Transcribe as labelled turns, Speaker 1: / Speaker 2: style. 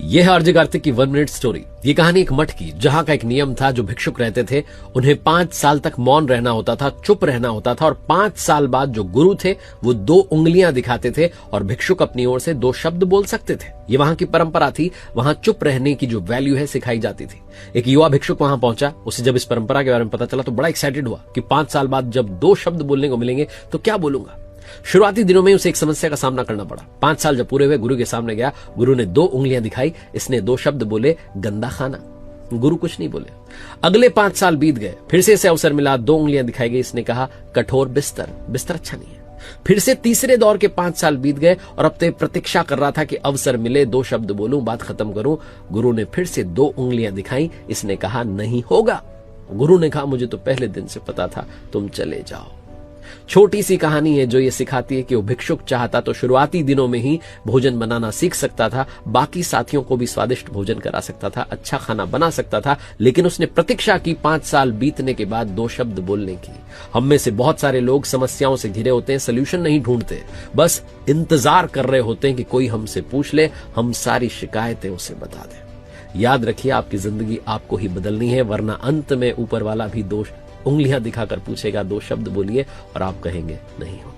Speaker 1: यह है आरजे कार्तिक की 1 मिनट स्टोरी। ये कहानी एक मठ की, जहां का एक नियम था। जो भिक्षुक रहते थे उन्हें 5 साल तक मौन रहना होता था, चुप रहना होता था, और 5 साल बाद जो गुरु थे वो 2 उंगलियां दिखाते थे और भिक्षुक अपनी ओर से 2 शब्द बोल सकते थे। ये वहां की परंपरा थी। वहां चुप रहने की जो वैल्यू है सिखाई जाती थी। एक युवा भिक्षुक वहां पहुंचा। उसे जब इस परंपरा के बारे में पता चला तो बड़ा एक्साइटेड हुआ कि 5 साल बाद जब 2 शब्द बोलने को मिलेंगे तो क्या बोलूंगा। शुरुआती दिनों में उसे एक समस्या का सामना करना पड़ा। 5 साल जब पूरे हुए, गुरु के सामने गया। गुरु ने 2 उंगलियां दिखाई। इसने 2 शब्द बोले, गंदा खाना। गुरु कुछ नहीं बोले। अगले 5 साल बीत गए। फिर से इसे अवसर मिला, 2 उंगलियां दिखाई गई। इसने कहा, कठोर बिस्तर। बिस्तर अच्छा नहीं है। फिर से तीसरे दौर के 5 साल बीत गए और अब तो प्रतीक्षा कर रहा था कि अवसर मिले, 2 शब्द बोलूं, बात खत्म करूं। गुरु ने फिर से 2 उंगलियां दिखाई। इसने कहा, नहीं होगा। गुरु ने कहा, मुझे तो पहले दिन से पता था, तुम चले जाओ। छोटी सी कहानी है जो ये सिखाती है कि वो भिक्षुक चाहता तो शुरुआती दिनों में ही भोजन बनाना सीख सकता था, बाकी साथियों को भी स्वादिष्ट भोजन करा सकता था, अच्छा खाना बना सकता था, लेकिन उसने प्रतीक्षा की 5 साल बीतने के बाद 2 शब्द बोलने की। हम में से बहुत सारे लोग समस्याओं से घिरे होते हैं, सोल्यूशन नहीं ढूंढते, बस इंतजार कर रहे होते हैं कि कोई हमसे पूछ ले, हम सारी शिकायतें उसे बता दें। याद रखिए, आपकी जिंदगी आपको ही बदलनी है, वरना अंत में ऊपर वाला भी 2 उंगलियां दिखाकर पूछेगा, 2 शब्द बोलिए, और आप कहेंगे नहीं हो।